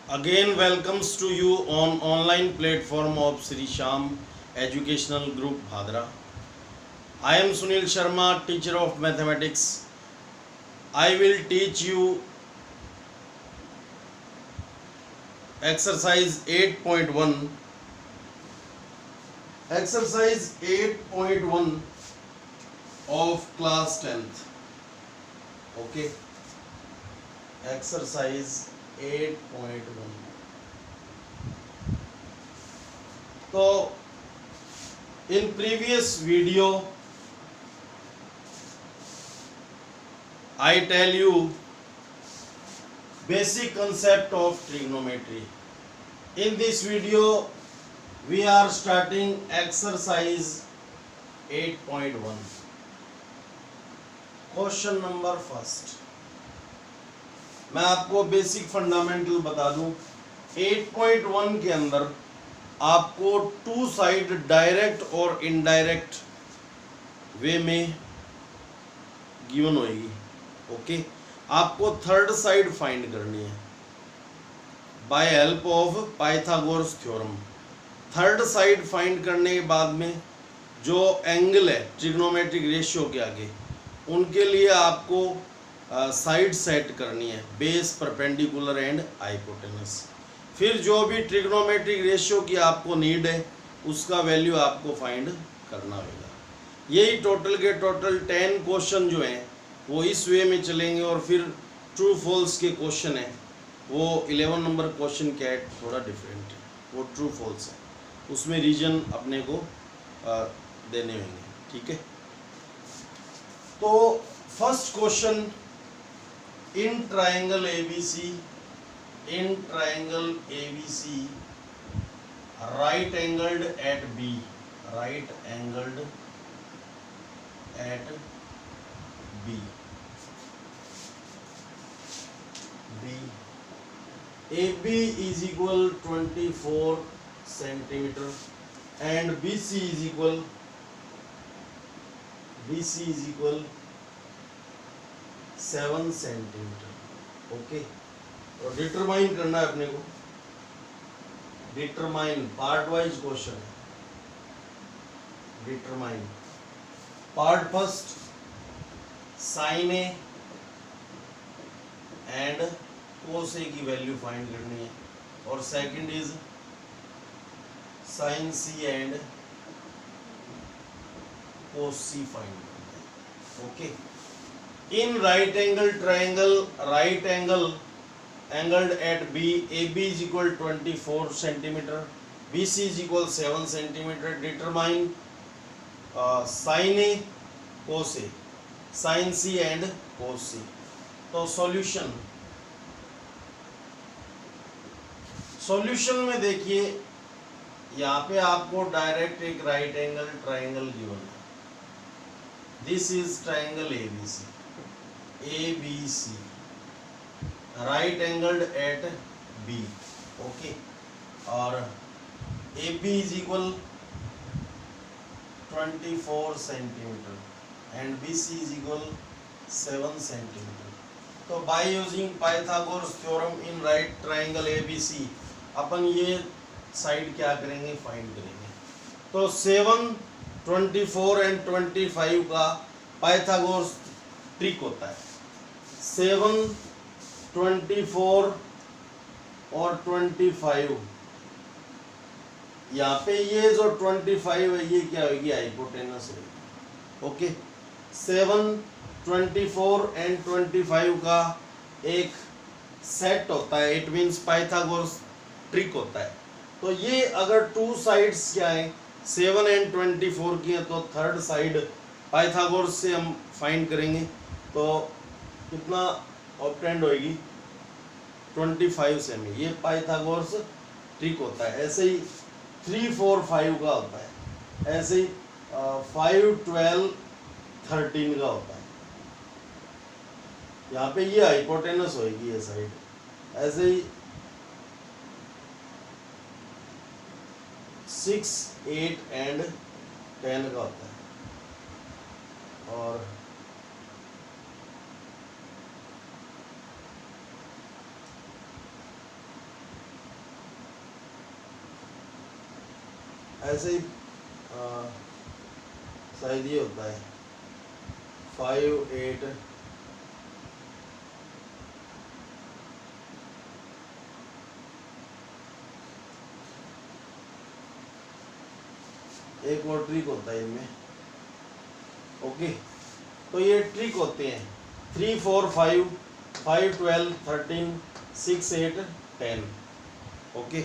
Again, welcomes to you on online platform of Sri Sham Educational Group Bhadra. I am Sunil Sharma, teacher of mathematics. I will teach you exercise 8.1. Exercise 8.1 of class 10th. Okay. Exercise 8.1. तो in previous video I tell you basic concept of trigonometry. In this video we are starting exercise 8.1. Question number first, मैं आपको basic fundamental बता दूं। 8.1 के अंदर आपको to side direct और indirect way में गिवन होगी। ओके, आपको थर्ड साइड फाइंड करनी है by help of Pythagoras theorem. Third side find करने के बाद में जो एंगल है ट्रिग्नोमेट्रिक रेशियो के आगे, उनके लिए आपको साइड सेट करनी है, बेस, परपेंडिकुलर एंड हाइपोटेनस। फिर जो भी ट्रिग्नोमेट्रिक रेशियो की आपको नीड है उसका वैल्यू आपको फाइंड करना होगा। यही टोटल के टोटल 10 क्वेश्चन जो हैं वो इस वे में चलेंगे, और फिर ट्रू फॉल्स के क्वेश्चन हैं वो 11 नंबर क्वेश्चन क्या है थोड़ा डिफरेंट है, वो ट्रू फॉल्स है, उसमें रीजन अपने को देने होंगे। ठीक है, तो first question, in triangle ABC, in triangle ABC right angled at B, right angled at B, AB is equal 24 centimeter and BC is equal 7 centimetre. Okay, तो डिटरमाइन करना है अपने को, डिटरमाइन पार्ट वाइज क्वेश्चन है। Determine part first, sine A and cos A की value find करनी है, और second is sine C and cos C find करना है। Okay, in right angle triangle, right angle angled at B, AB is equal 24 centimeter, BC is equal 7 centimeter. Determine sin A cos A, sin C and cos C. तो solution, solution में देखिए यहाँ पे आपको direct एक right angle triangle given है। This is triangle ABC, ABC right angled at B। Okay, और AB is equal 24 centimetre and BC is equal 7 centimetre. तो by using Pythagoras theorem in right triangle ABC अपन ये side क्या करेंगे, find करेंगे। तो 7, 24 and 25 का पाइथागोरस ट्रिक होता है। 7, 24 और 25, यहाँ पे ये जो 25 है ये क्या होगी, हाइपोटेनस होगी। ओके, 7, 24 एंड 25 का एक सेट होता है, इट मीन्स पाइथागोरस ट्रिक होता है। तो ये अगर टू साइड्स क्या है 7 एंड 24 की है, तो थर्ड साइड पाइथागोरस से हम फाइंड करेंगे, तो कितना ऑब्टेंड होगी 25 सेमी। ये पाइथागोरस ट्रिक होता है। ऐसे ही 3, 4, 5 का होता है, ऐसे ही 5, 12, 13 का होता है। यहाँ पे ये हाइपोटेनस होगी ये साइड, ऐसे ही 6, 8 एंड 10 का होता है। और ऐसे ही शायद ये होता है 5 8 एक और ट्रिक होता है इनमें। ओके, तो ये ट्रिक होते हैं 3 4 5 5 12 13 6 8 10। ओके,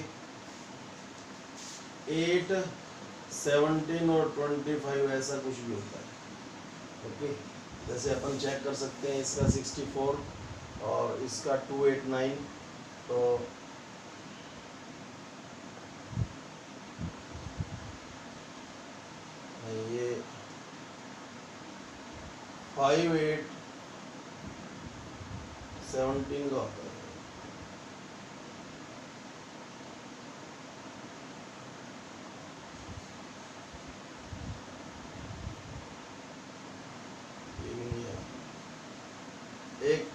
8 17 और 25 ऐसा कुछ भी होता है। ओके, जैसे अपन चेक कर सकते हैं इसका 64 और इसका 289, तो ये 5 8 17 का होता है। एक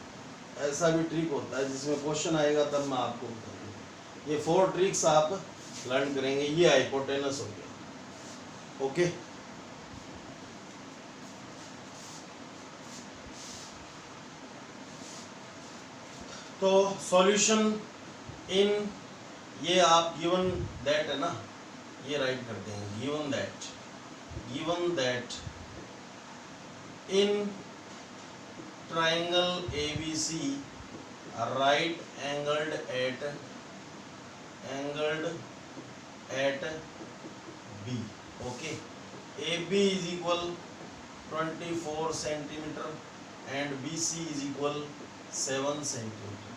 ऐसा भी ट्रिक होता है जिसमें क्वेश्चन आएगा तब मैं आपको बता दूंगा। ये 4 ट्रिक्स आप लर्न करेंगे। ये हाइपोटेनस हो गया। ओके, तो सॉल्यूशन इन, ये आप गिवन दैट है ना, ये राइट करते हैं given that in triangle ABC right angled at B. Okay, AB is equal 24 centimeter and BC is equal 7 centimeter.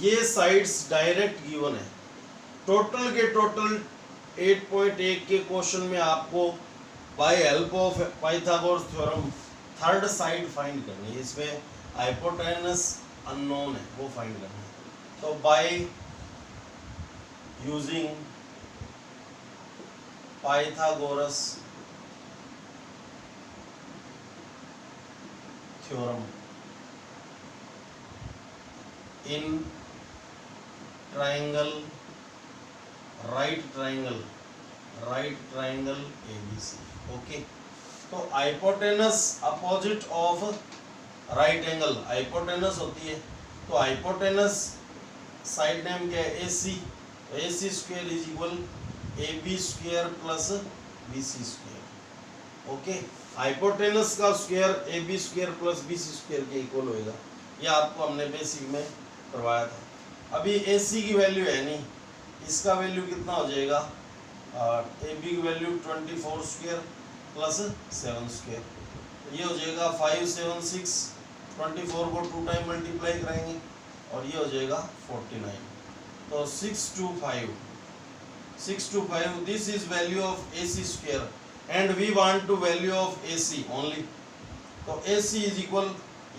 ये साइड्स डायरेक्ट गिवन है। टोटल के टोटल 8.1 के क्वेश्चन में आपको by help of Pythagoras theorem third side find करनी है। इसमें hypotenuse unknown है, वो फाइंड करना है। तो by using Pythagoras theorem in triangle right triangle ABC। Okay, तो hypotenuse opposite of right angle hypotenuse होती है। तो हाइपोटेनस साइड नेम क्या है AC, AC square is equal AB square plus BC square. Okay, hypotenuse का square AB square plus BC square के equal होएगा। ये आपको हमने बेसिक में करवाया था। अभी AC की वैल्यू है नहीं, इसका वैल्यू कितना हो जाएगा, AB की वैल्यू 24 स्क्वायर प्लस 7 स्क्वायर, ये हो जाएगा 5 7 6, 24 को 2 टाइम मल्टीप्लाई करेंगे और ये हो जाएगा 49। तो 6 to 5 this is value of AC square and we want to value of AC only. तो AC इज इक्वल,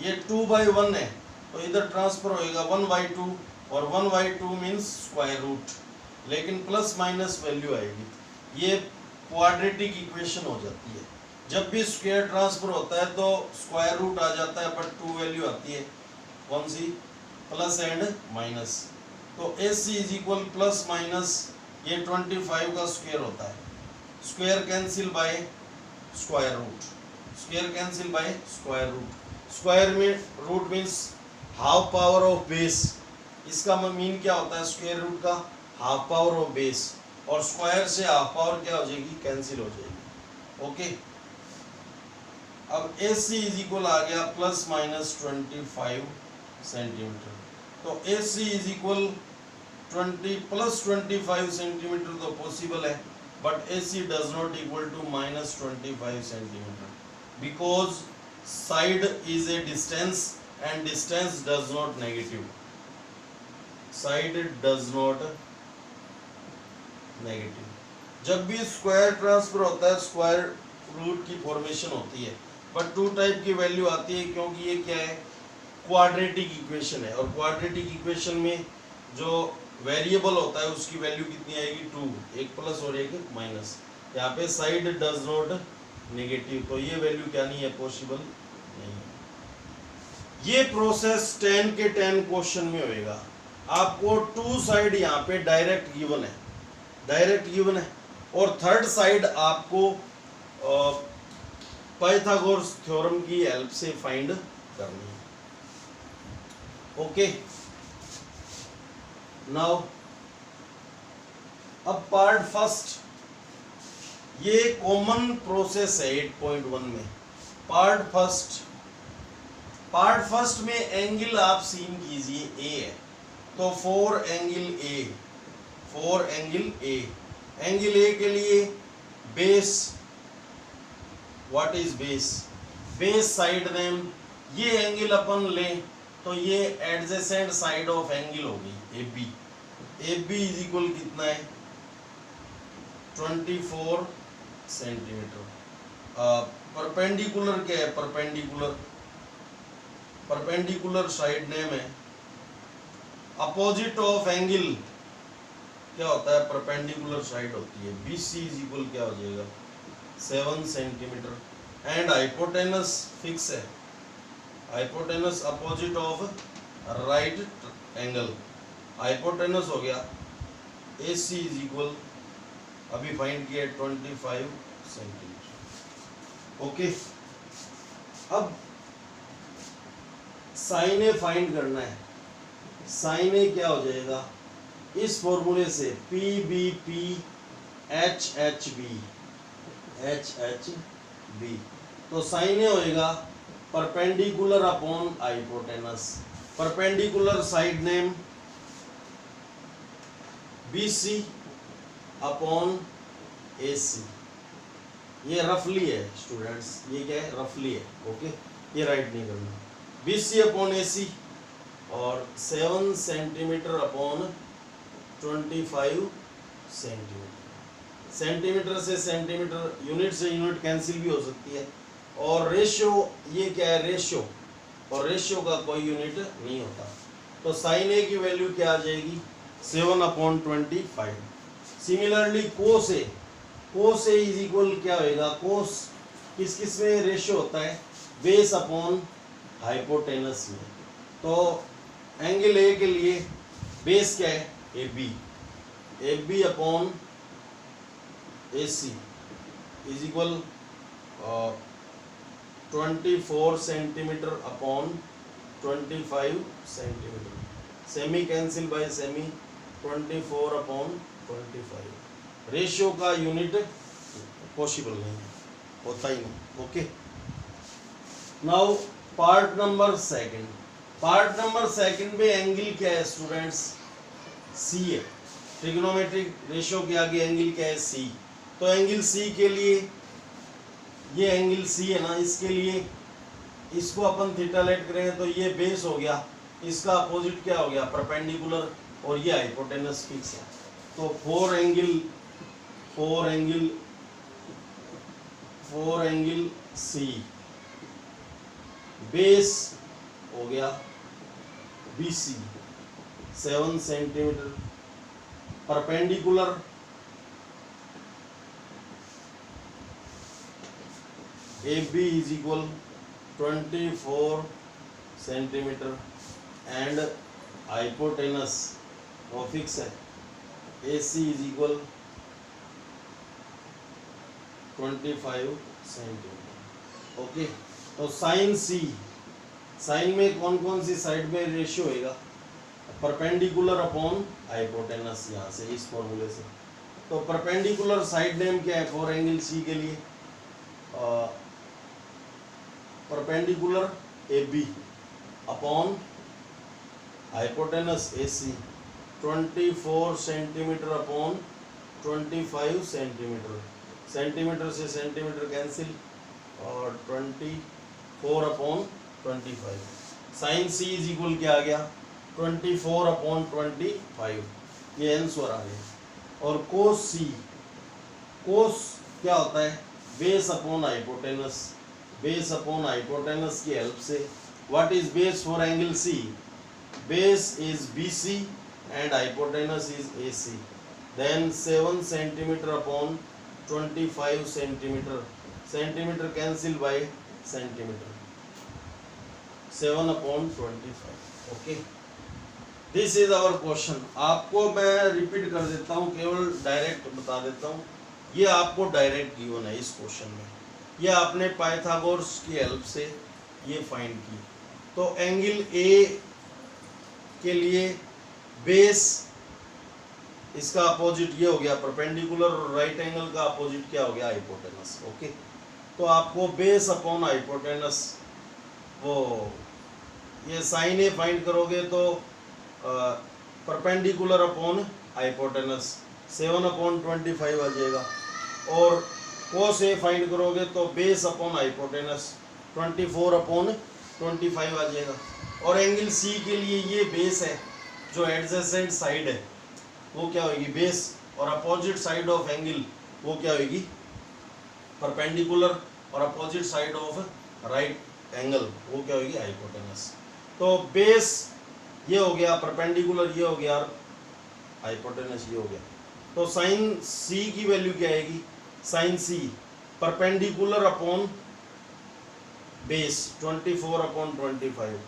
ये 2/1 है तो इधर ट्रांसफर होएगा 1/2 और 1/2 मीन्स स्क्वायर रूट, लेकिन प्लस माइनस वैल्यू आएगी। ये क्वाड्रेटिक इक्वेशन हो जाती है। जब भी स्क्वायर ट्रांसफर होता है तो स्क्वायर रूट आ जाता है, बट 2 वैल्यू आती है, कौन सी, प्लस एंड माइनस। तो AC is equal plus minus, ये 25 का स्क्वायर होता है, square cancel by square root, square cancel by square root. Square में root means half power of base, इसका मीन क्या होता है, स्क्वायर रूट का हाफ पावर ऑफ बेस, और स्क्वायर से हाफ पावर क्या हो जाएगी, कैंसिल हो जाएगी। ओके, अब AC इज इक्वल आ गया प्लस माइनस 25 सेंटीमीटर। तो AC is equal 20 plus 25 centimetre तो पॉसिबल है, but AC does not equal to minus 25 centimetre because side is a distance and distance does not negative, side does not negative. जब भी square transfer होता है square root की formation होती है, but 2 type की वैल्यू आती है क्योंकि ये क्या है, क्वाड्रेटिक इक्वेशन है, और क्वाड्रेटिक इक्वेशन में जो वेरिएबल होता है उसकी वैल्यू कितनी आएगी, 2, एक प्लस और एक माइनस। यहाँ पे साइड डज नॉट नेगेटिव, तो ये वैल्यू क्या नहीं है, पॉसिबल नहीं है। ये प्रोसेस 10 के 10 क्वेश्चन में होएगा। आपको 2 साइड यहाँ पे डायरेक्ट गिवन है, और थर्ड साइड आपको पाइथागोरस थ्योरम की हेल्प से फाइंड करनी है। ओके, नाउ अब पार्ट फर्स्ट, ये कॉमन प्रोसेस है 8.1 में। पार्ट फर्स्ट में एंगल आप सीन कीजिए ए है, तो 4 एंगल ए के लिए base, what is base side name, ये एंगल अपन लें तो ये एडजेसेंट साइड ऑफ एंगल होगी ए बी इज इक्वल कितना है 24 सेंटीमीटर। परपेंडिकुलर क्या है, परपेंडिकुलर साइड नेम है। अपोजिट ऑफ एंगल क्या होता है, परपेंडिकुलर साइड होती है। BC इज इक्वल क्या हो जाएगा 7 सेंटीमीटर। एंड हाइपोटेनस फिक्स है, hypotenuse opposite of right angle, hypotenuse हो गया AC इज इक्वल, अभी फाइंड किया 25 सेंटीमीटर। ओके, अब साइन ए फाइंड करना है। साइन ए क्या हो जाएगा, इस फॉर्मूले से PBP HHB, तो साइन ए होएगा perpendicular upon hypotenuse. Perpendicular side name BC upon AC। ये रफली है स्टूडेंट्स, ये क्या है, रफली है। ओके, ये राइट नहीं करना। BC अपॉन AC और 7 सेंटीमीटर अपॉन 25 सेंटीमीटर। सेंटीमीटर से सेंटीमीटर, यूनिट से यूनिट कैंसिल भी हो सकती है। और रेशियो, ये क्या है रेशियो, और रेशियो का कोई यूनिट नहीं होता। तो साइन ए की वैल्यू क्या आ जाएगी 7/25। Similarly cos A is equal क्या होएगा, कोस किस में रेशियो होता है, बेस अपॉन हाइपोटेनस में। तो एंगल ए के लिए बेस क्या है AB upon AC is equal 24 centimetre upon 25 centimetre. Semi cancel bye semi, 24 upon 25। Ratio का यूनिट पॉसिबल नहीं है, होता ही नहीं। Okay, now part number second में एंगल क्या है स्टूडेंट्स, C है। ट्रिग्नोमेट्रिक रेशियो के आगे एंगल क्या है C। तो एंगल C के लिए, ये एंगल C है ना, इसके लिए इसको अपन थीटा लेट करें तो ये बेस हो गया, इसका अपोजिट क्या हो गया परपेंडिकुलर, और ये हाइपोटेनस फिक्स है। तो 4 एंगल C, बेस हो गया BC 7 centimetre, perpendicular AB is equal 24 centimetre and hypotenuse वो फिक्स है AC is equal 25 centimetre. Okay, तो साइन C, साइन में कौन कौन सी साइड में रेशियो होएगा, परपेंडिकुलर अपॉन हाइपोटेनस, यहाँ से इस फॉर्मूले से। तो परपेंडिकुलर साइड नेम क्या है फॉर एंगल C के लिए, perpendicular AB upon hypotenuse AC 24 centimetre upon 25 centimetre. Centimetre से सेंटीमीटर कैंसिल और 24 upon 25। Sine C is equal क्या आ गया 24 अपॉन 25, ये आंसर आ गया। और कोस C, कोस क्या होता है base upon hypotenuse, base upon hypotenuse की हेल्प से। What is base for angle C, base is BC and hypotenuse is AC. Then 7 centimeter upon 25 centimeter. Centimeter cancel by centimeter. 7 upon 25. Okay. This is our question. आपको मैं repeat कर देता हूँ, केवल direct बता देता हूँ। ये आपको डायरेक्ट गिवन है इस क्वेश्चन में। ये आपने पाइथागोरस की हेल्प से ये फाइंड की। तो एंगल ए के लिए बेस, इसका अपोजिट ये हो गया परपेंडिकुलर, और राइट एंगल का अपोजिट क्या हो गया, हाइपोटेनस। ओके, तो आपको बेस अपॉन हाइपोटेनस, वो ये साइन ए फाइंड करोगे तो परपेंडिकुलर अपॉन हाइपोटेनस 7/25 आ जाएगा, और कोस ए फाइंड करोगे तो बेस अपॉन हाइपोटेनस 24/25 आ जाएगा। और एंगल सी के लिए ये बेस है, जो एडजेसेंट साइड है वो क्या होगी, बेस, और अपोजिट साइड ऑफ एंगल वो क्या होगी, परपेंडिकुलर, और opposite side of right angle वो क्या होगी, हाइपोटेनस। तो बेस ये हो गया, परपेंडिकुलर ये हो गया, और हाइपोटेनस ये हो गया। तो साइन सी की वैल्यू क्या आएगी, sine C perpendicular upon base 24/25,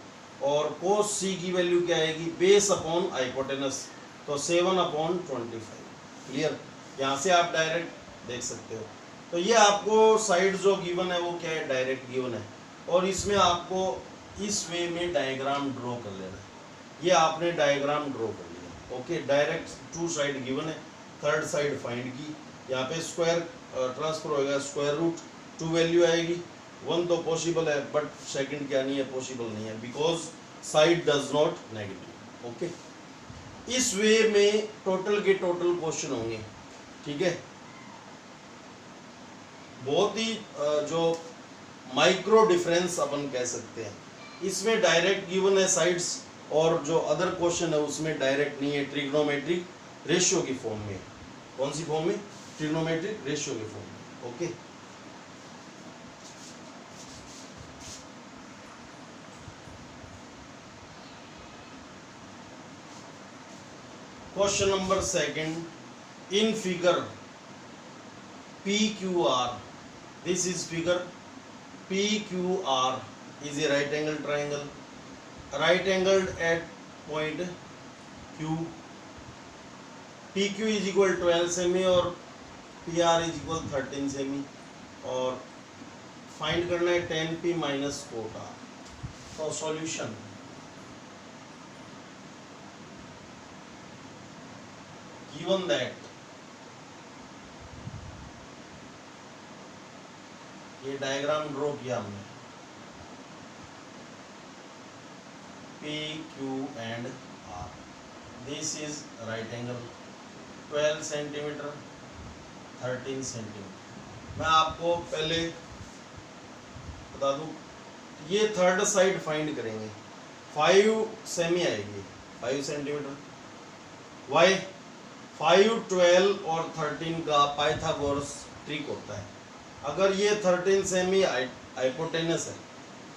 और कोस सी की वैल्यू क्या आएगी, बेस अपॉन हाइपोटेनस, तो 7/25। क्लियर, यहाँ से आप डायरेक्ट देख सकते हो। तो ये आपको साइड जो गिवन है वो क्या है, डायरेक्ट गिवन है, और इसमें आपको इस वे में डायग्राम ड्रॉ कर लेना है। ये आपने डायग्राम ड्रॉ कर लिया। Okay, direct two side given है, थर्ड साइड फाइंड की। यहाँ पे स्क्वायर ट्रांसफर होएगा, स्क्वायर रूट 2 वैल्यू आएगी, 1 तो पॉसिबल है बट सेकंड क्या नहीं है, पॉसिबल नहीं है, because side does not negative. Okay, इस वे में टोटल के टोटल क्वेश्चन होंगे। ठीक है, बहुत ही जो माइक्रो डिफरेंस अपन कह सकते हैं, इसमें डायरेक्ट गिवन है साइड्स, और जो अदर क्वेश्चन है उसमें डायरेक्ट नहीं है, ट्रिग्नोमेट्रिक रेशियो की फॉर्म में। कौन सी फॉर्म में, ट्रिग्नोमेट्रिक रेशियो की फॉर्म में। Okay, question number second, in figure PQR, this is figure PQR is a right angle triangle, right angled at point Q, PQ is equal 12 semi और PR is equal 13 semi, और find करना है tan P minus cot R। तो solution, given that ये diagram draw किया हमने, P, Q and R, this is right angle 12 centimetre 13 centimetre. मैं आपको पहले बता दूं, ये थर्ड साइड फाइंड करेंगे, 5 सेमी आएगी, 5 सेंटीमीटर। वाई, 5, 12 और 13 का पाइथागोरस ट्रिक होता है। अगर ये 13 सेमी हाइपोटेनस है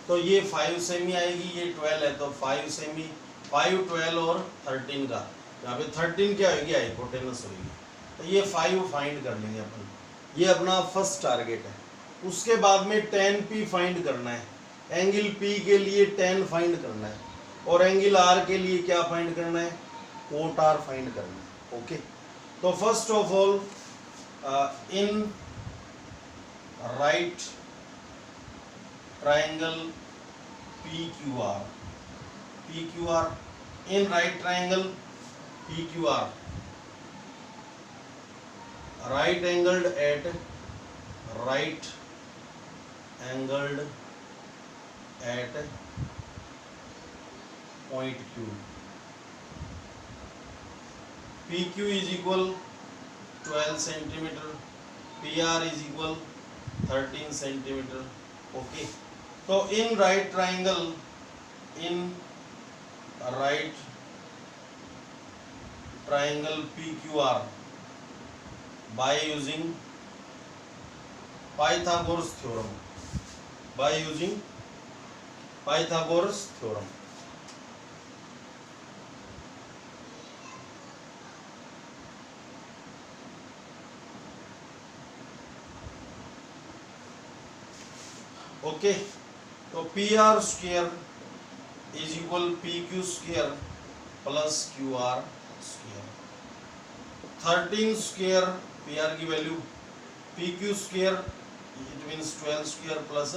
तो ये 5 सेमी आएगी, ये 12 है तो 5 सेमी, 5, 12 और 13 का, यहाँ पे 13 क्या होगी, हाइपोटेनस होगी। तो ये 5 फाइंड कर लेंगे अपन, ये अपना फर्स्ट टारगेट है। उसके बाद में tan P फाइंड करना है, एंगल P के लिए tan फाइंड करना है, और एंगल R के लिए क्या फाइंड करना है, cot R फाइंड करना है। ओके, तो first of all in right triangle PQR, in right triangle PQR, right angled at point Q, PQ is equal 12 centimeter, PR is equal 13 centimetre. Okay, तो in right triangle PQR by using Pythagoras theorem, okay, तो PR square is equal PQ square plus QR square, 13 square PR की value P Q square it means 12 square plus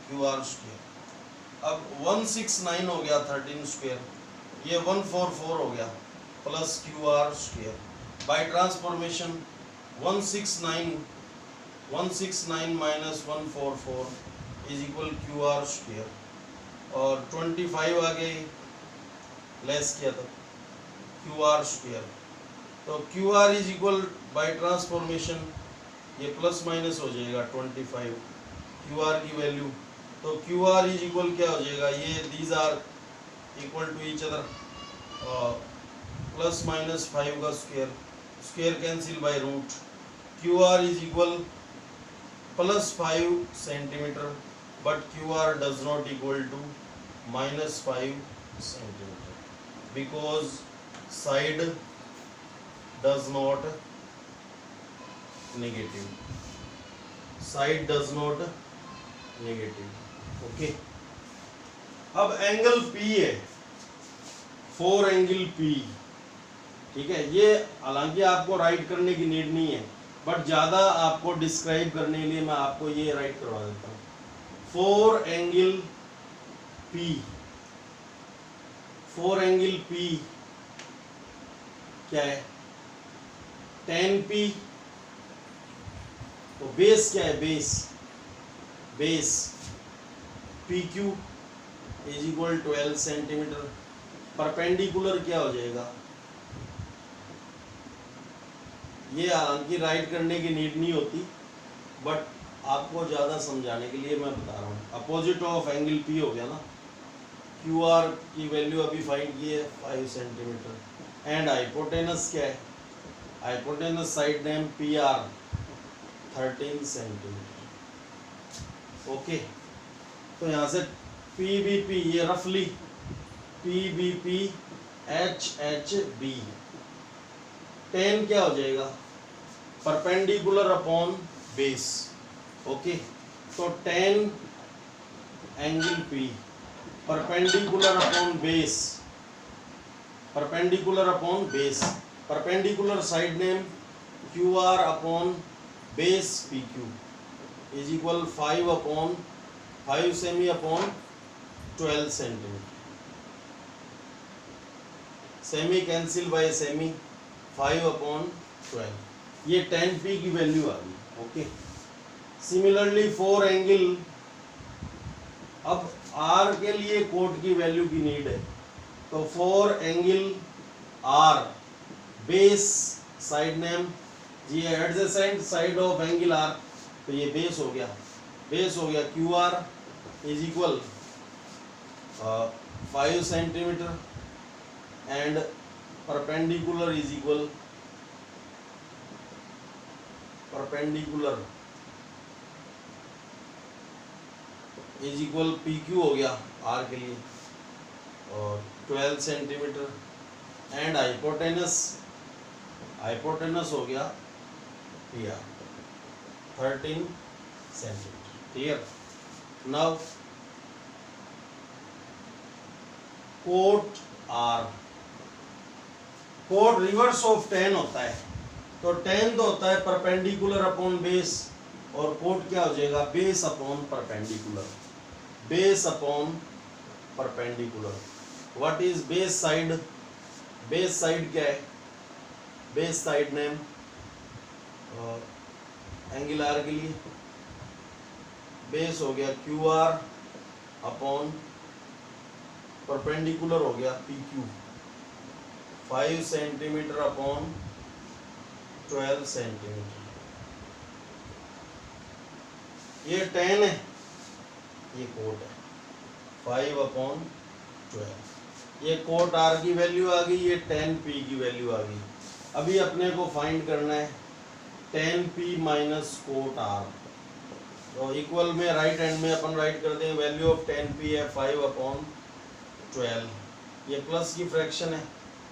Q R square. अब 169 हो गया 13 square, ये 144 हो गया plus Q R square. By transformation 169 minus 144 is equal Q R square, और 25 आगे less किया था क्यू आर स्क्वायर, तो Q R is equal by transformation ये प्लस माइनस हो जाएगा 25 क्यू आर की वैल्यू, तो क्यू आर इज इक्वल क्या हो जाएगा, ये these are equal to each other, plus minus 5 का square, square cancel by root, Q R is equal plus 5 centimetre, but Q R does not equal to minus 5 centimetre because side does not negative, side does not negative. Okay, अब angle P है 4 angle P, ठीक है। ये हालांकि आपको right करने की need नहीं है, बट ज़्यादा आपको डिस्क्राइब करने के लिए मैं आपको ये राइट करवा देता हूँ। 4 एंगल P, 4 एंगल P क्या है, tan P, तो बेस क्या है, base PQ is equal 12 centimetre, perpendicular क्या हो जाएगा, ये हालांकि राइट करने की नीड नहीं होती, बट आपको ज़्यादा समझाने के लिए मैं बता रहा हूँ। अपोजिट ऑफ एंगल P हो गया ना, QR की वैल्यू अभी फाइंड की है 5 सेंटीमीटर, एंड हाइपोटेनस क्या है, hypotenuse side name PR 13 centimetre. Okay, तो यहाँ से PBP ये रफली PBP HHB, tan क्या हो जाएगा, परपेंडिकुलर अपॉन बेस। ओके, तो tan angle P perpendicular upon base, perpendicular upon base, perpendicular side name QR upon base PQ is equal 5 semi upon 12 centimetre, semi cancel bye semi, 5 upon 12, ये tan P की value आ गई। Okay, similarly 4 angle, अब R के लिए coat की value की need है, तो 4 angle R base side name जी adjacent side of angle R, तो ये बेस हो गया QR is equal 5 centimetre, and perpendicular is equal PQ हो गया R के लिए, और 12 सेंटीमीटर, एंड हाइपोटेनस हो गया PR 13 centimetre. Clear? Now cot R, cot reverse of tan होता है, तो tan तो होता है परपेंडिकुलर अपॉन बेस, और कोट क्या हो जाएगा, base upon perpendicular, base upon perpendicular. What is base side, base side क्या है, base side name angle R के लिए बेस हो गया QR अपॉन परपेंडिकुलर हो गया PQ, 5 सेंटीमीटर अपॉन 12 सेंटीमीटर। ये tan है, ये कोट है 5 अपॉन 12, ये कोट R की वैल्यू आ गई, ये tan P की वैल्यू आ गई। अभी अपने को फाइंड करना है tan P minus cot R, तो इक्वल में राइट हैंड में अपन राइट कर दें, वैल्यू ऑफ tan P है 5 अपॉन 12, ये प्लस की फ्रैक्शन है,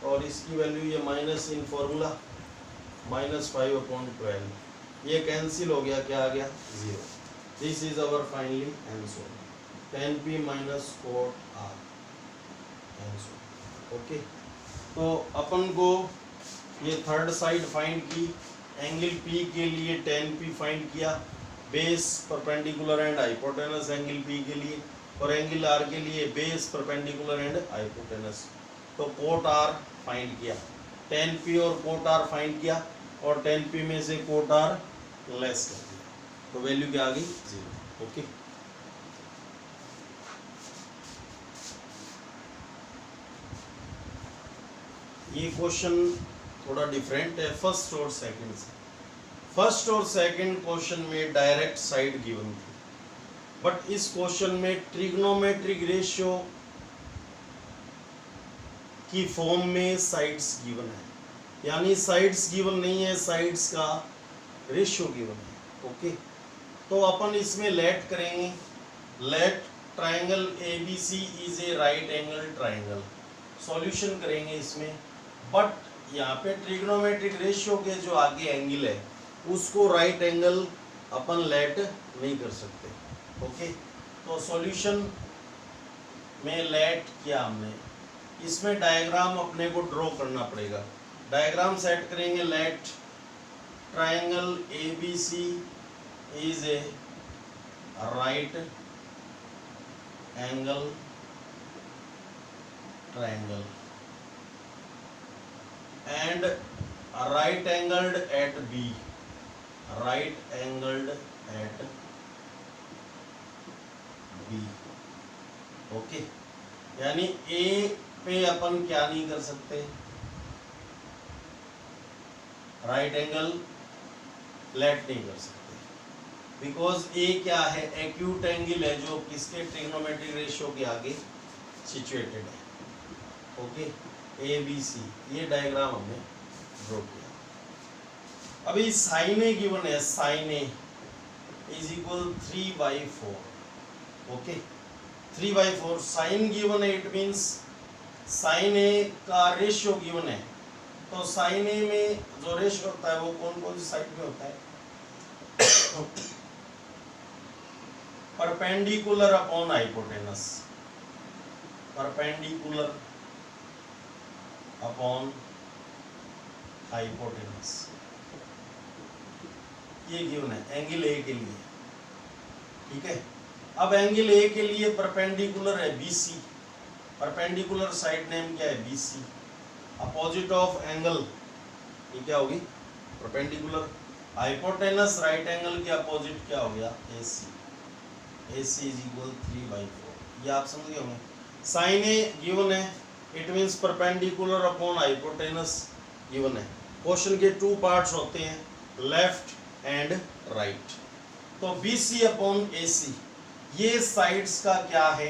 और इसकी वैल्यू ये माइनस इन फॉर्मूला माइनस 5 अपॉन 12, ये कैंसिल हो गया, क्या आ गया 0। This is our finally answer, tan P minus cot R answer. Okay, तो अपन को ये थर्ड साइड फाइंड की, एंगल पी के लिए tan p फाइंड किया, base perpendicular and hypotenuse angle P के लिए, और एंगल आर के लिए बेस परपेंडिकुलर एंड हाइपोटेनस। तो कोट आर फाइंड किया, tan p और कोट आर फाइंड किया, और tan p में से कोट आर लेस कर दिया, तो वैल्यू क्या आ गई 0। ओके, ये क्वेश्चन थोड़ा डिफरेंट है फर्स्ट और सेकंड से। फर्स्ट और सेकंड क्वेश्चन में डायरेक्ट साइड गिवन थी, बट इस क्वेश्चन में ट्रिग्नोमेट्रिक रेशियो की फॉर्म में साइड्स गिवन है, यानी साइड्स गिवन नहीं है, साइड्स का रेशियो गिवन है। ओके, तो अपन इसमें लेट करेंगे, let triangle ABC is a right angle triangle, solution करेंगे इसमें। बट यहाँ पे ट्रिग्नोमेट्रिक रेशियो के जो आगे एंगल है उसको राइट एंगल अपन लेट नहीं कर सकते। ओके, तो सॉल्यूशन में लेट किया हमने, इसमें डायग्राम अपने को ड्रॉ करना पड़ेगा। डायग्राम सेट करेंगे, let triangle ABC is a right angle triangle and right angled at B, right angled at B। Okay, यानी A पे अपन क्या नहीं कर सकते, राइट एंगल लेट नहीं कर सकते, बिकॉज A क्या है, एक्यूट एंगल है जो किसके ट्रिग्नोमेट्रिक रेशियो के आगे सिचुएटेड है। ओके, ABC, ये डायग्राम हमने ड्रॉ किया। अभी साइन ए गिवन है, sine A is equal 3/4। Okay, 3/4 sine given है, इट मींस साइन ए का रेशियो गिवन है। तो साइन ए में जो रेशियो होता है वो कौन कौन सी साइड में होता है, perpendicular upon hypotenuse, perpendicular upon hypotenuse, ये गिवन है एंगल ए के लिए। ठीक है, अब एंगल ए के लिए परपेंडिकुलर है BC, परपेंडिकुलर साइड नेम क्या है BC, अपोजिट ऑफ एंगल ये क्या होगी परपेंडिकुलर, हाइपोटेनस राइट एंगल के अपोजिट क्या हो गया AC, AC इज इक्वल 3/4। ये आप समझ गए होंगे। साइन ए गिवन है, it means perpendicular upon hypotenuse given है। क्वेश्चन के 2 पार्ट्स होते हैं, लेफ्ट एंड राइट। तो BC अपॉन AC, ये साइड्स का क्या है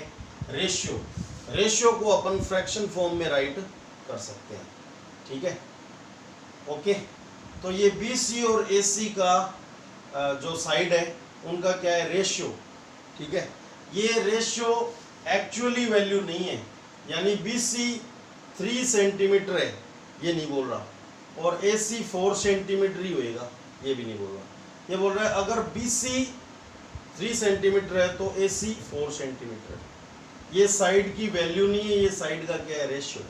रेशियो, रेशियो को अपन फ्रैक्शन फॉर्म में राइट कर सकते हैं। ठीक है, ओके, तो ये BC और AC का जो साइड है उनका क्या है रेशियो। ठीक है, ये रेशियो एक्चुअली वैल्यू नहीं है, यानी BC 3 सेंटीमीटर है ये नहीं बोल रहा, और AC 4 सेंटीमीटर ही होएगा ये भी नहीं बोल रहा। ये बोल रहा है अगर BC 3 सेंटीमीटर है तो AC 4 सेंटीमीटर है। ये साइड की वैल्यू नहीं है, ये साइड का क्या है रेशियो।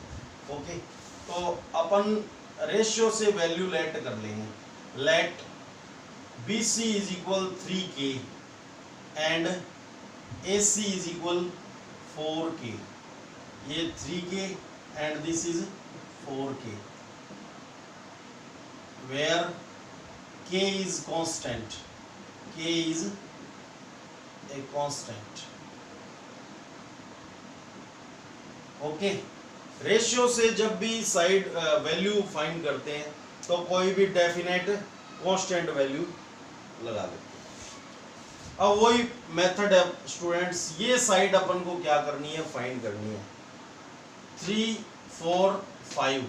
ओके, तो अपन रेशियो से वैल्यू लेट कर लेंगे। Let BC is equal 3K and AC is equal 4K। ये 3K and this is 4K, where K is constant, K is a constant। Okay, ratio से जब भी साइड वैल्यू फाइंड करते हैं तो कोई भी डेफिनेट कांस्टेंट वैल्यू लगा देते हैं। अब वही मेथड है स्टूडेंट्स, ये साइड अपन को क्या करनी है फाइंड करनी है 3, 4, 5।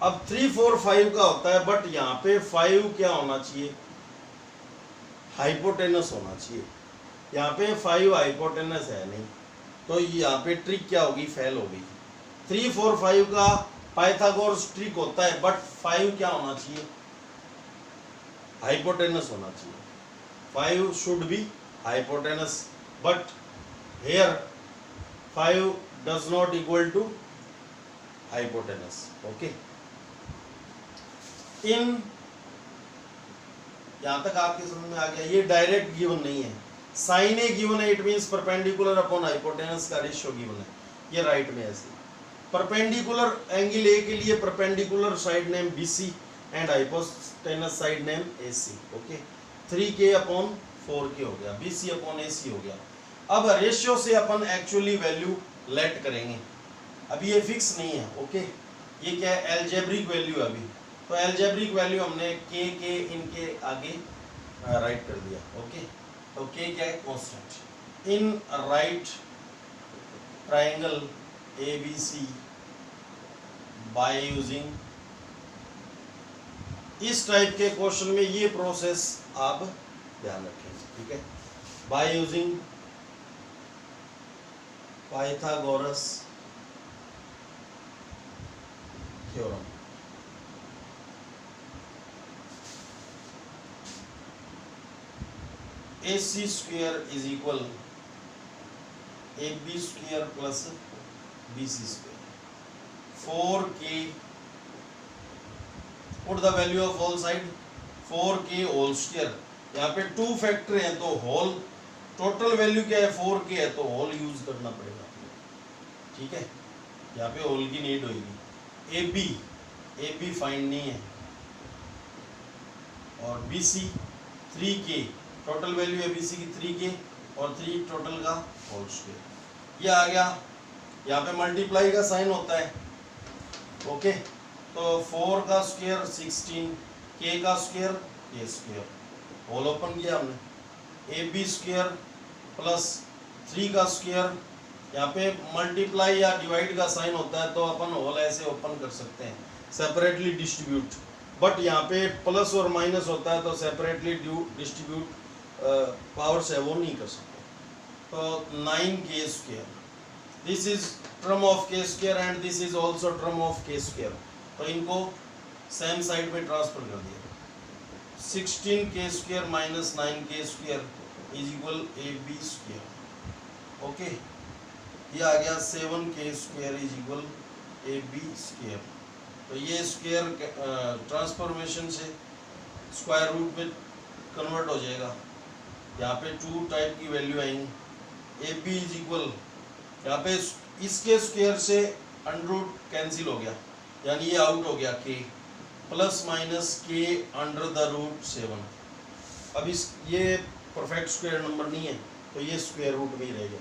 अब 3, 4, 5 का होता है, बट यहाँ पे 5 क्या होना चाहिए हाइपोटेनस होना चाहिए, यहाँ पे 5 हाइपोटेनस है नहीं, तो यहाँ पे ट्रिक क्या होगी फेल होगी। 3, 4, 5 का पाइथागोरस ट्रिक होता है, बट 5 क्या होना चाहिए हाइपोटेनस होना चाहिए, 5 should be hypotenuse, but here 5 does not equal to hypotenuse। okay, in यहाँ तक आपके समझ में आ गया। ये डायरेक्ट गिवन नहीं है, साइन ए गिवन है, it means perpendicular upon hypotenuse का रेशियो गिवन है, ये राइट में ऐसे। परपेंडिकुलर एंगल ए के लिए perpendicular side name BC and hypotenuse side name AC। Okay, 3K upon 4K हो गया, BC अपॉन AC हो गया। अब रेशियो से अपन एक्चुअली वैल्यू लेट करेंगे, अभी ये फिक्स नहीं है। ओके, ये क्या है, एल्जेब्रिक वैल्यू अभी, तो एल्जेब्रिक वैल्यू हमने K के इनके आगे राइट कर दिया। ओके, तो K क्या है, constant. In right triangle ABC by using, इस टाइप के क्वेश्चन में ये प्रोसेस आप ध्यान रखें, ठीक है। By using Pythagoras theorem, AC square is equal AB square plus BC square, 4K, put the value of whole side 4K whole square. यहाँ पे 2 फैक्टर हैं तो होल, टोटल वैल्यू क्या है 4K है, तो होल यूज करना पड़ेगा, ठीक है। यहाँ पे होल की नीड होगी। AB फाइंड नहीं है, और BC 3K, टोटल वैल्यू है BC की 3K और 3 टोटल का होल स्क्वायर, ये आ गया। यहाँ पे मल्टीप्लाई का साइन होता है। ओके, तो 4 का स्क्वायर 16, K का square K square, whole open किया हमने। AB स्क्वायर प्लस 3 का स्क्वायर, यहाँ पे मल्टीप्लाई या डिवाइड का साइन होता है तो अपन होल ऐसे ओपन कर सकते हैं, सेपरेटली डिस्ट्रीब्यूट। बट यहाँ पे प्लस और माइनस होता है तो सेपरेटली डिस्ट्रीब्यूट पावर्स है वो नहीं कर सकते। तो 9K square, this is term of K square and this is also term of K square, तो इनको सेम साइड में ट्रांसफर कर दिया। 16K square minus 9K square is equal AB square. Okay, ये आ गया 7K square is equal AB square. तो ये स्क्वायर ट्रांसफॉर्मेशन से स्क्वायर रूट में कन्वर्ट हो जाएगा। यहाँ पे 2 टाइप की वैल्यू आएंगी। AB इज इक्वल, यहाँ पे इसके स्क्वायर से अंडर रूट कैंसिल हो गया, यानी ये आउट हो गया K, plus minus K under the root 7। अब इस ये परफेक्ट स्क्वायर नंबर नहीं है तो ये स्क्वायर रूट में ही रह गया।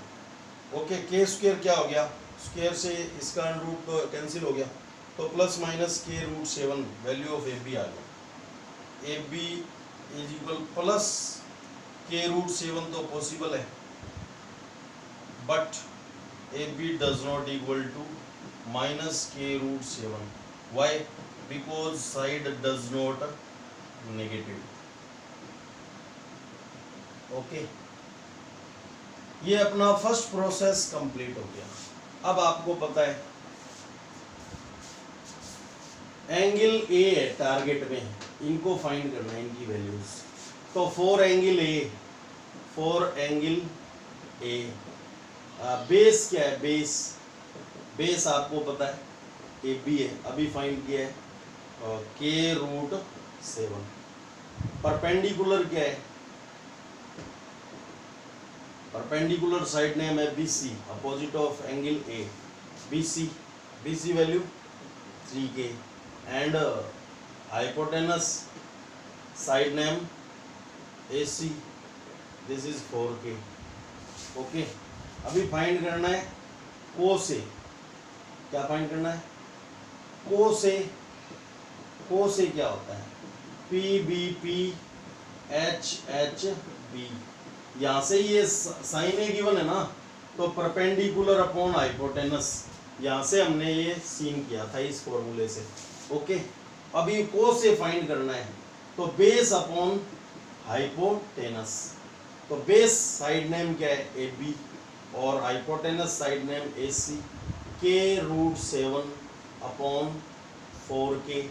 ओके, K स्क्वायर क्या हो गया, स्क्वायर से इसका अंडर रूट तो कैंसिल हो गया, तो plus minus K root 7 value of AB आ गया। AB is equal plus K root 7 तो पॉसिबल है, but AB does not equal to minus K root 7. Why? Because side does not negative. Okay. ये अपना first process complete हो गया। अब आपको पता है एंगल A है टारगेट में, इनको फाइंड करना है, इनकी वैल्यूज। तो 4 एंगल A, बेस क्या है, बेस आपको पता है AB है, अभी फाइंड किया है K रूट 7। परपेंडिकुलर क्या है, परपेंडिकुलर साइड नेम है BC, opposite of angle A, BC value 3K and hypotenuse side name AC, this is 4K। Okay, अभी फाइंड करना है को से, क्या फाइंड करना है, को से क्या होता है, PBP HHB। यहाँ से ये साइन ए गिवन है ना, तो परपेंडिकुलर अपॉन हाइपोटेनस, यहाँ से हमने ये सीन किया था इस फॉर्मूले से। ओके, अभी को से फाइंड करना है, तो बेस अपॉन हाइपोटेनस, तो बेस साइड नेम क्या है AB और hypotenuse side name AC, K root 7 upon 4K।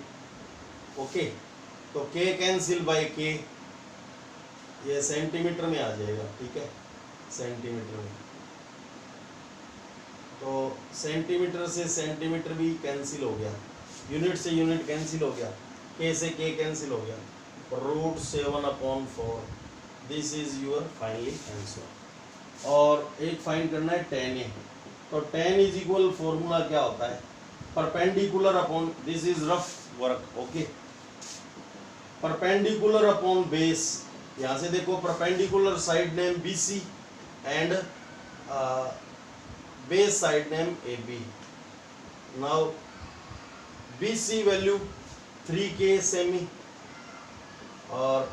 Okay, तो K कैंसिल बाय K, ये सेंटीमीटर में आ जाएगा, ठीक है, सेंटीमीटर में। तो सेंटीमीटर से सेंटीमीटर भी कैंसिल हो गया, यूनिट से यूनिट कैंसिल हो गया, K से K कैंसिल हो गया, √7/4, this is your finally answer. और एक फाइंड करना है tan ए। तो tan इज इक्वल, फॉर्मूला क्या होता है, perpendicular upon, this is rough work, okay, perpendicular upon base. यहां से देखो, perpendicular side name BC and base side name AB। Now BC value 3K cm और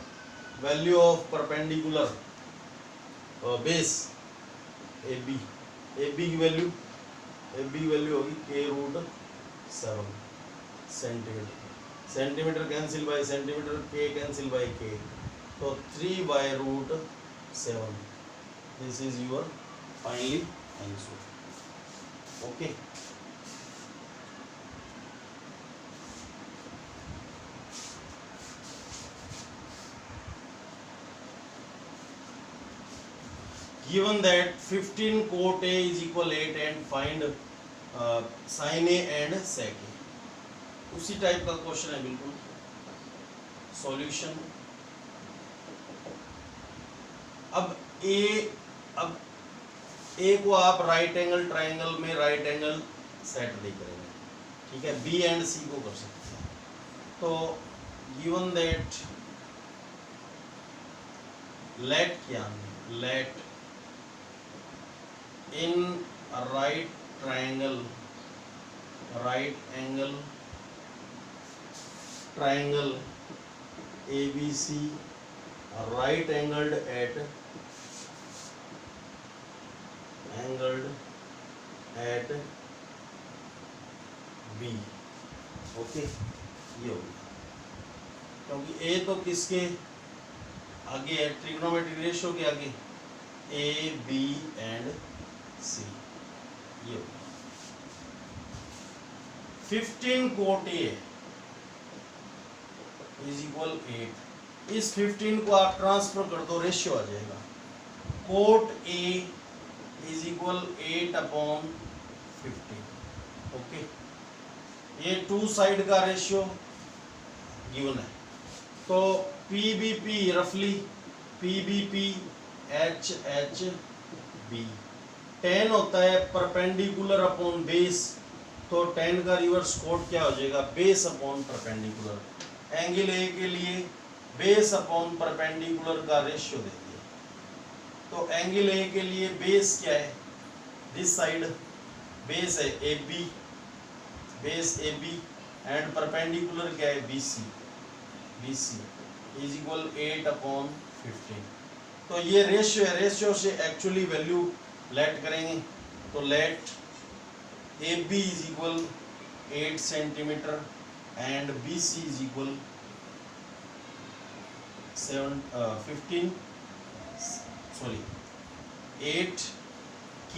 value of perpendicular base AB की value होगी K√7 centimetre. Centimetre cancel by centimetre, K cancel by K, तो 3/√7, this is your finally answer, okay. Given that 15 cot A is equal 8 and find sin A and sec A, उसी type का question है बिल्कुल। Solution, अब ए को आप right angle triangle में right angle set नहीं करेंगे, ठीक है, बी एंड सी को कर सकते हैं। तो गिवन दैट लेट क्या है, late in a right angle triangle ABC right angled at B, okay, ये हो गया। क्योंकि A तो किसके आगे है, ट्रिग्नोमेट्रिक रेशियो के आगे, A B एंड C, ये 15 cot A इज इक्वल 8। इस 15 को आप ट्रांसफर कर दो, रेशियो आ जाएगा, cot A is equal 8/15, okay. ये टू साइड का रेशियो गिवन है। तो PBP रफली PBP HHB, tan होता है परपेंडिकुलर अपॉन बेस, तो tan का रिवर्स कोट क्या हो जाएगा, base upon perpendicular. Angle A के लिए बेस अपॉन परपेंडिकुलर का रेशियो दे दिया, तो एंगल ए के लिए बेस क्या है, दिस साइड बेस है AB, base AB and perpendicular क्या है BC इज इक्वल 8/15। तो ये रेशियो है, रेशियो से एक्चुअली वैल्यू लेट करेंगे, तो let AB is equal 8 centimetre and BC is equal 8K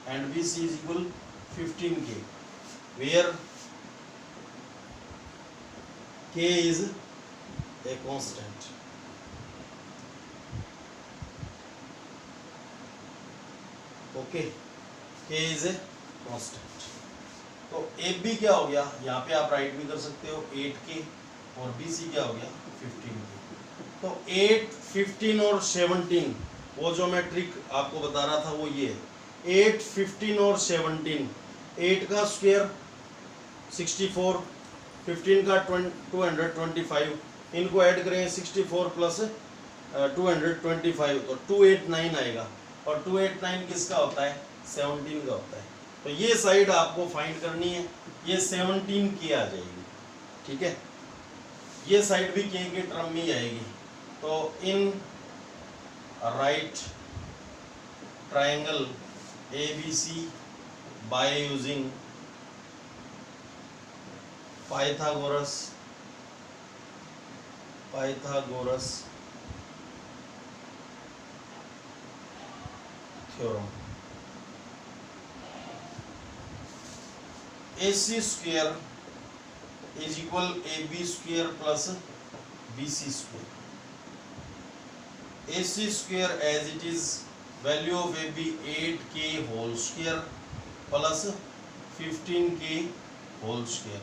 and BC is equal 15K, where K is a constant. Okay, K is a constant. तो AB क्या हो गया, यहाँ पे आप राइट भी कर सकते हो 8K, और BC क्या हो गया 15K। तो 8, 15 और 17, वो जो मैं ट्रिक आपको बता रहा था वो ये है, 8, 15 और 17, 8 का स्क्वायर 64, 15 का 225, इनको ऐड करेंगे 64 प्लस 225, तो 289 आएगा, और 289 किसका होता है, 17 का होता है। तो ये साइड आपको फाइंड करनी है, ये 17 की आ जाएगी, ठीक है, ये साइड भी के टर्म में ही आएगी। तो in right triangle ABC by using Pythagoras theorem, AC square is equal AB square plus BC square. AC square as it is value of AB 8K whole square plus 15K whole square,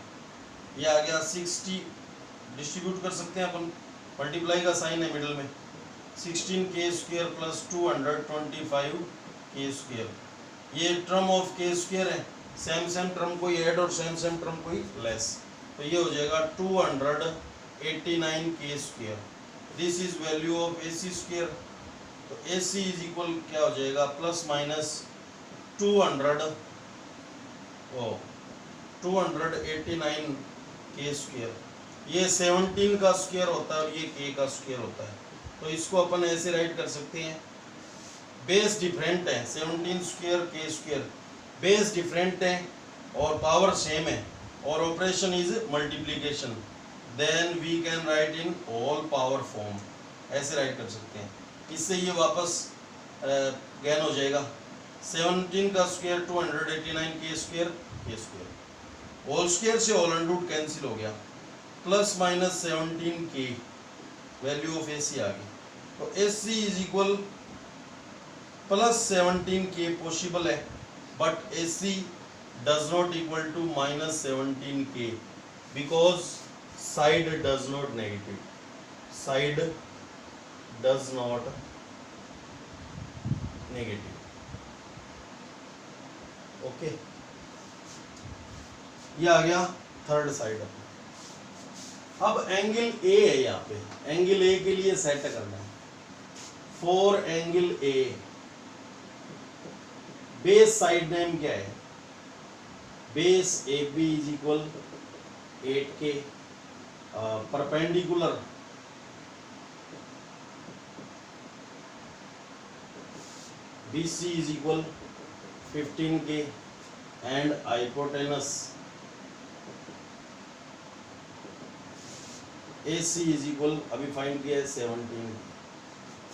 ये आ गया 60 distribute कर सकते हैं अपन, multiply का sign है middle में, 16k² प्लस 225 k², ये टर्म ऑफ k² है, सेम टर्म कोई ऐड और सेम टर्म कोई लेस, तो ये हो जाएगा 289 k²। This is value of AC², तो AC इज इक्वल क्या हो जाएगा, प्लस माइनस 289 k², ये 17 का स्क्वायर होता है और ये k का स्क्वायर होता है, तो इसको अपन ऐसे राइट कर सकते हैं, बेस डिफरेंट है, 17² k², बेस डिफरेंट है और पावर सेम है और operation is multiplication, then we can write in all power form, ऐसे राइट कर सकते हैं। इससे ये वापस गेन हो जाएगा, 17 का स्क्वायर 289 k², होल स्क्वायर से होल रूट कैंसिल हो गया, plus minus 17k, value of AC आ गई, तो AC is equal plus 17k possible है, but AC does not equal to minus 17k because side does not negative, side does not negative. Okay, ये आ गया third side. अब angle A है, यहाँ पे एंगल A के लिए सेट करना है, for angle A base side name क्या है, base AB is equal 8k, perpendicular BC is equal 15k and hypotenuse AC is equal, अभी फाइंड किया है 17,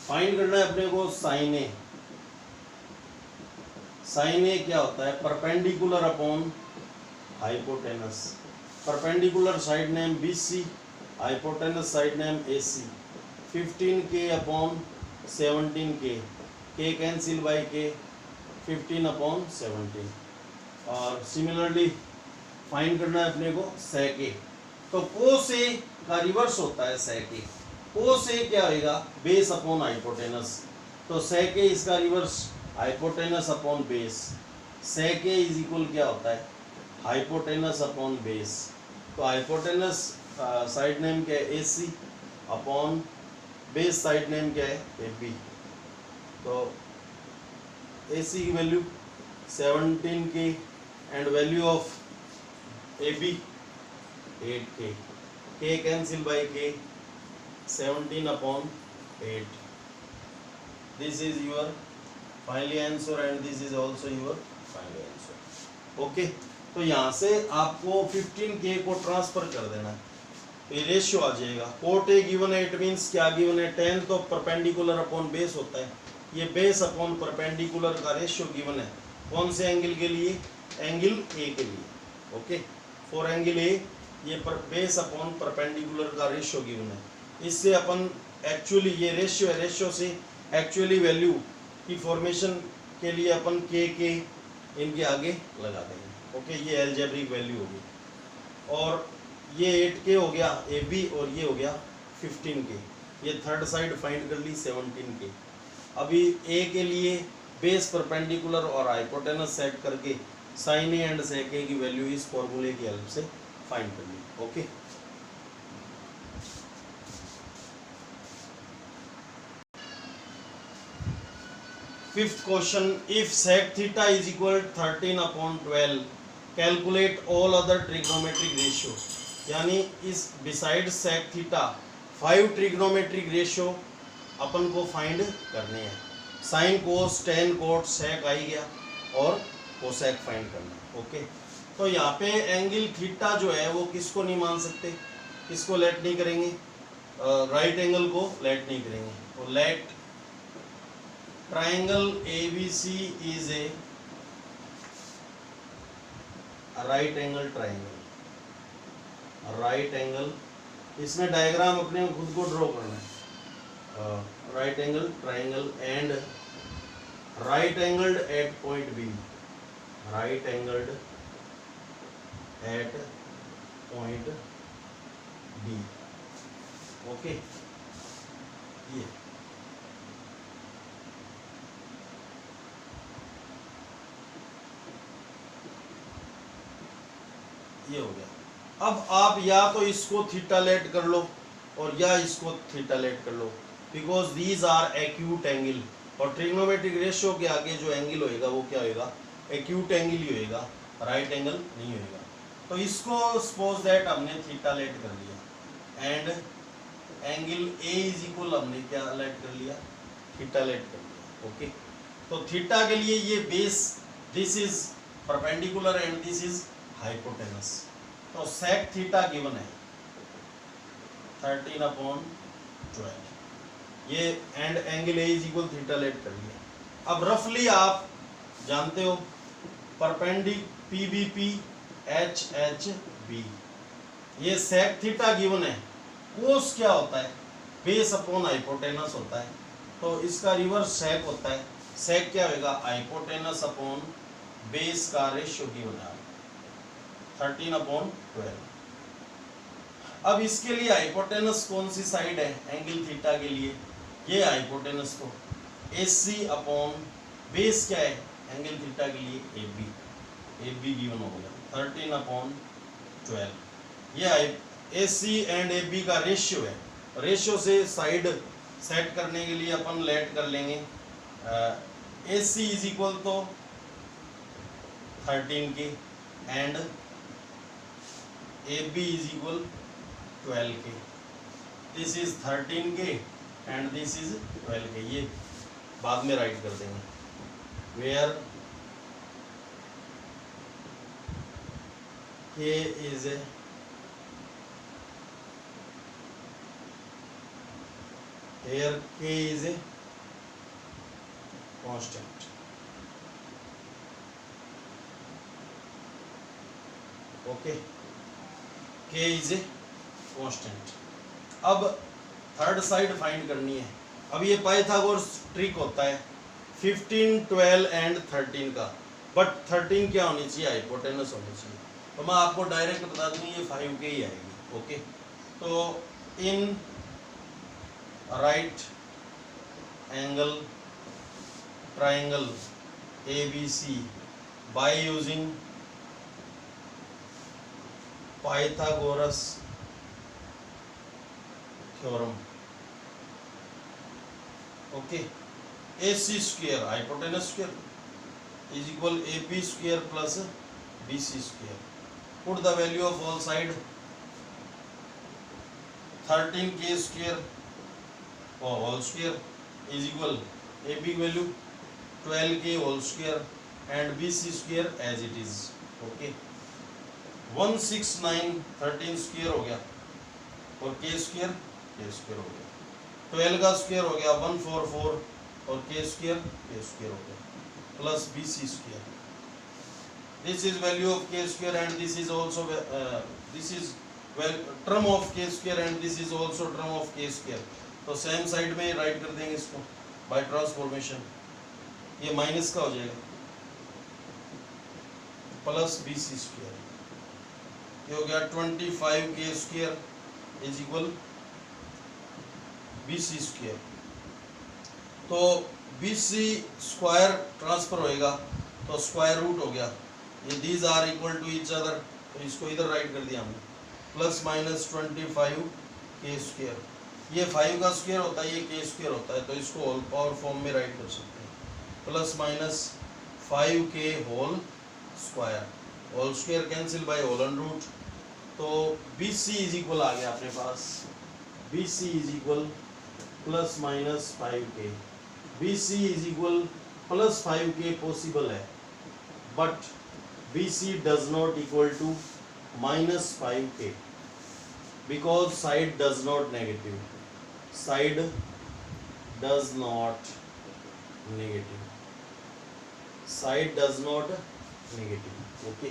फाइंड करना है अपने को साइन A। साइन A क्या होता है, perpendicular upon hypotenuse, perpendicular side name BC, hypotenuse side name AC, 15k upon 17k, k cancel by k, 15 upon 17, और सिमिलरली फाइंड करना है अपने को sec A, तो cos A का रिवर्स होता है sec A, cos A क्या होगा, बेस अपॉन हाइपोटेनस, तो sec A इसका reverse hypotenuse upon base, sec A is equal क्या होता है, हाइपोटेनस अपॉन बेस, तो हाइपोटेनस साइड नेम क्या है AC upon base side name क्या है AB, तो AC की value 17k and value of AB 8k, k cancel by k, 17 upon 8, this is your finally answer and this is also your finally answer. Okay, तो यहाँ से आपको 15k को transfer कर देना है, तो ये रेशियो आ जाएगा, कोट A गिवन है, इट मीन्स क्या गिवन है, 10 तो परपेंडिकुलर अपॉन बेस होता है, ये बेस अपॉन परपेंडिकुलर का रेशियो गिवन है, कौन से एंगल के लिए, एंगल A के लिए। ओके, फॉर एंगल A ये बेस अपॉन परपेंडिकुलर का रेशियो गिवन है, इससे अपन एक्चुअली ये रेशियो है, रेशियो से एक्चुअली वैल्यू की फॉर्मेशन के लिए अपन के इनके आगे लगा देंगे। ओके, ये अलजेब्रिक वैल्यू होगी, और ये 8k हो गया AB और ये हो गया 15k, ये थर्ड साइड फाइंड कर ली 17k। अभी A के लिए बेस परपेंडिकुलर और हाइपोटेनस सेट करके sine A and sec A की वैल्यू इस फॉर्मूले की हेल्प से फाइंड कर ली। Okay, fifth question, if sec theta is equal 13 upon 12 calculate all other trigonometric ratio, यानी इस beside sec theta 5 trigonometric ratio अपन को फाइंड करने हैं, sine cos tan cot sec आ ही गया और कोसेक फाइंड करना। ओके, तो यहाँ पे एंगल थीटा जो है वो किसको नहीं मान सकते, किसको लेट नहीं करेंगे, राइट एंगल को लेट नहीं करेंगे, तो let triangle ABC is a right angle triangle, right angle, इसमें डायग्राम अपने खुद को ड्रॉ करना है, right angle triangle and right angled at point B, right angled at point B, okay, ये हो गया। अब आप या तो इसको थीटा लेट कर लो और या इसको थीटा लेट कर लो, because these are acute angle, और ट्रिग्नोमेट्रिक रेशियो के आगे जो एंगल होएगा वो क्या होएगा, एक्यूट एंगल ही होएगा, राइट एंगल नहीं होएगा। तो इसको सपोज दैट हमने थीटा लेट कर लिया and angle A is equal हमने क्या लेट कर लिया, थीटा लेट कर लिया। ओके, तो थीटा के लिए ये base, this is perpendicular and this is hypotenuse. तो सेक थीटा गिवन है 13/12, ये and angle A is equal theta let कर लिया। अब रफली आप जानते हो perpendicular PBP H H B, ये सेक थीटा गिवन है, कोस क्या होता है, बेस अपॉन हाइपोटेनस होता है, तो इसका रिवर्स सेक होता है, सेक क्या होगा, हाइपोटेनस अपॉन बेस का रेशियो गिवन है 13/12। अब इसके लिए हाइपोटेनस कौन सी साइड है एंगल थीटा के लिए, ये हाइपोटेनस, तो AC अपॉन बेस क्या है एंगल थीटा के लिए, AB गिवन हो गया 13/12। ये AC एंड AB का रेशियो है, रेशियो से साइड सेट करने के लिए अपन लेट कर लेंगे AC इज इक्वल तो 13 के एंड AB इज इक्वल 12 के, दिस इज 13 के एंड दिस इज 12 के, ये बाद में राइट कर देंगे, where K is a here K is a constant। Okay, K is a constant। अब थर्ड साइड फाइंड करनी है। अब ये पाइथागोरस ट्रिक होता है 15, 12 एंड 13 का, बट 13 क्या होनी चाहिए, हाइपोटेनस होनी चाहिए। तो मैं आपको डायरेक्ट बता दूं ये 5 के ही आएगी। ओके, तो in right angle triangle ABC by using Pythagoras theorem, okay, AC square hypotenuse square is equal AB square plus BC square, put the value of all side 13K square whole square is equal AB value 12K whole square and BC square as it is. Okay, 169 13 square हो गया और K square हो गया, 12 का square हो गया 144 और K square हो गया plus BC square, this is value of K square and this is also this is term of K square and this is also term of K square. तो same side में write कर देंगे इसको bye transformation, ये minus का हो जाएगा plus BC square, ये हो गया 25K square is equal BC square. तो BC स्क्वायर ट्रांसफर होएगा तो स्क्वायर रूट हो गया, ये these are equal to each other, तो इसको इधर राइट कर दिया हमने, प्लस माइनस 25K स्क्वायर, ये 5 का स्क्वायर होता है, ये K स्क्वायर होता है, तो इसको होल पावर फॉर्म में राइट कर सकते हैं, plus minus 5K whole square cancel by whole and root, तो BC इज इक्वल आ गया अपने पास, BC is equal plus minus 5K, BC is equal plus 5K possible है, but BC does not equal to minus 5K because side does not negative, side does not negative, side does not negative। Okay,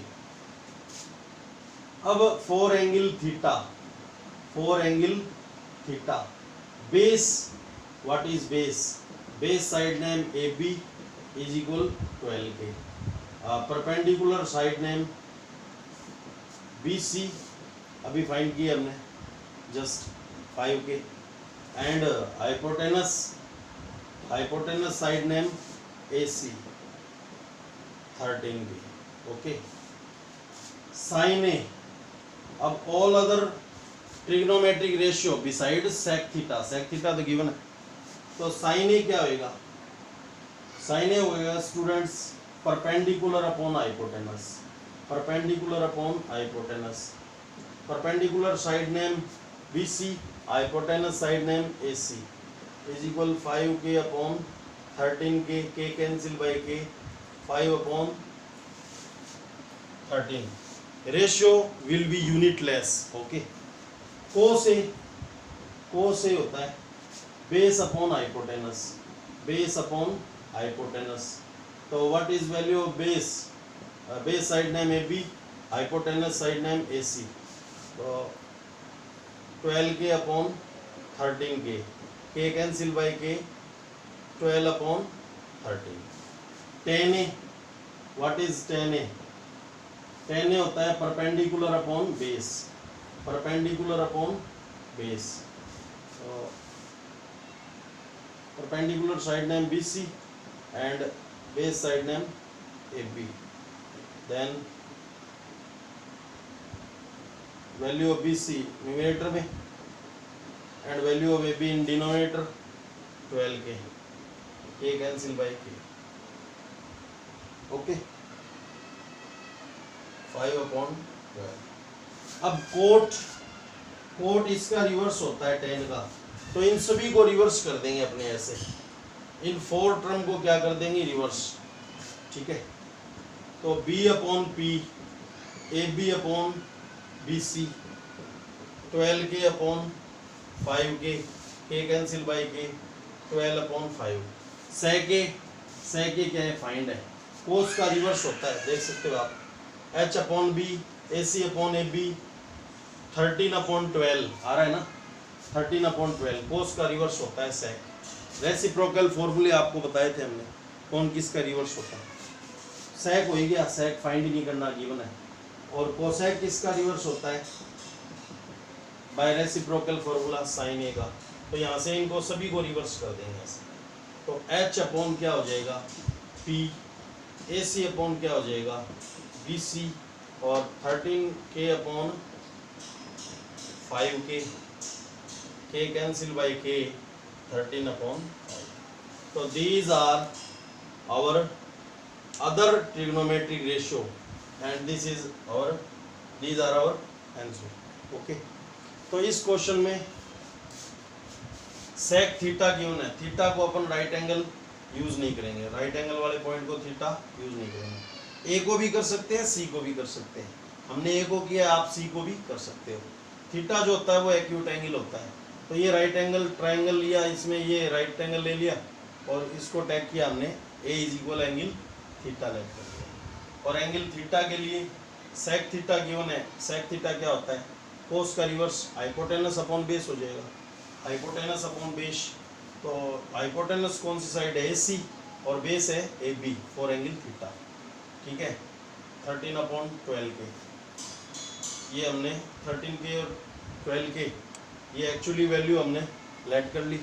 अब 4 angle theta, base, what is base, base side name AB is equal 12K, perpendicular side name BC अभी find किया हमने just, 5K and hypotenuse side name AC 13K. Okay. Sin A. अब all other trigonometric ratio besides sec theta तो given है, तो sin A क्या होएगा? sin A होएगा students perpendicular upon hypotenuse, perpendicular side name BC, hypotenuse side name AC is equal 5K upon 13K, K cancel by K, 5 upon 13. Ratio will be unitless. Okay. cos A होता है base upon hypotenuse, तो what is value of base? Base side name AB, hypotenuse side name AC, तो 12K upon 13K, K cancel by K, 12 upon 13. tan A, what is tan A? tan A होता है perpendicular upon base, perpendicular side name BC and base side name AB, then value of BC numerator में and value of AB in denominator 12K, K cancel by K. Okay, 5 upon 12. अब coat इसका reverse होता है tan का, तो इन सभी को reverse कर देंगे अपने ऐसे, इन 4 टर्म को क्या कर देंगे? रिवर्स. ठीक है, तो B upon P, AB upon BC, 12K upon 5K, K cancel by K, 12 upon 5. sec A क्या है? फाइंड है. कोस का रिवर्स होता है, देख सकते हो आप, H upon B, AC upon AB, 13 upon 12 आ रहा है ना, 13 अपॉन 12. कोस का रिवर्स होता है sec. रेसिप्रोकल फॉर्मूले आपको बताए थे हमने, कौन किसका रिवर्स होता है. sec हो गया, sec फाइंड ही नहीं करना, गिवन है. और cosec किसका रिवर्स होता है? By reciprocal formula sin A का. तो यहाँ से इनको सभी को रिवर्स कर देंगे ऐसे, तो H अपॉन क्या हो जाएगा? P, AC अपॉन क्या हो जाएगा? BC, और 13K upon 5K, K cancel by K, 13 upon 5. So these are our other trigonometric ratio and these are our answer. Okay. तो इस क्वेश्चन में sec थीटा गिवन है, थीटा को अपन राइट एंगल यूज नहीं करेंगे, राइट एंगल वाले point को theta use नहीं करेंगे. A को भी कर सकते हैं, C को भी कर सकते हैं. हमने A को किया, आप C को भी कर सकते हो. थीटा जो होता है वो एक्यूट एंगल होता है, तो ये राइट एंगल ट्रायंगल लिया, इसमें ये राइट एंगल ले लिया और इसको टैग किया हमने A is equal angle theta let कर दिया. और एंगल थीटा के लिए सेक थीटा गिवन है. सेक थीटा क्या होता है? कोस का रिवर्स हाइपोटेनस अपॉन बेस हो जाएगा, हाइपोटेनस अपॉन बेस. तो हाइपोटेनस कौन सी साइड है? AC, और बेस है AB फॉर एंगल थीटा. ठीक है, 13 अपॉन 12K. ये हमने 13K और 12K ये एक्चुअली वैल्यू हमने लेट कर ली.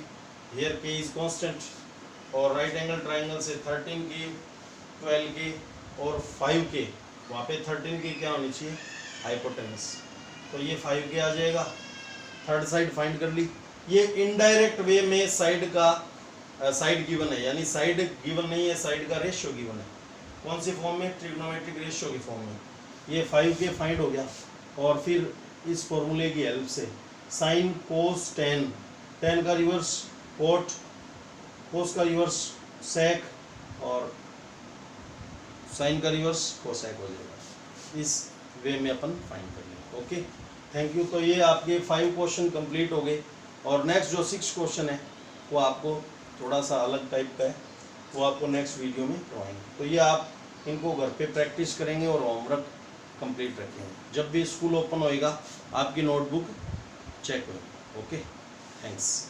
हियर K इज कांस्टेंट, और राइट एंगल ट्रायंगल से 13K, 12K और 5K, वहाँ पे 13K क्या होनी चाहिए? हाइपोटेनस. तो ये 5K आ जाएगा. थर्ड साइड फाइंड कर ली. ये इनडायरेक्ट वे में साइड गिवन है, यानी साइड गिवन नहीं है, साइड का रेशियो गिवन है. कौन सी फॉर्म में? ट्रिग्नोमेट्रिक रेशियो की फॉर्म में. ये 5K फाइंड हो गया, और फिर इस फॉर्मूले की हेल्प से साइन कोस टेन, टेन का रिवर्स कोट, कोस का रिवर्स सेक, और साइन का रिवर्स कोसेक हो जाएगा. इस वे में अपन फाइंड कर लेंगे. Okay, thank you. तो ये आपके 5 क्वेश्चन कंप्लीट हो गए, और नेक्स्ट जो 6 क्वेश्चन है वो आपको थोड़ा सा अलग टाइप का है, वो आपको नेक्स्ट वीडियो में करवाएंगे. तो ये आप इनको घर पे प्रैक्टिस करेंगे और होमवर्क कंप्लीट रखेंगे. जब भी स्कूल ओपन होएगा आपकी नोटबुक चेक होगी. Okay, thanks.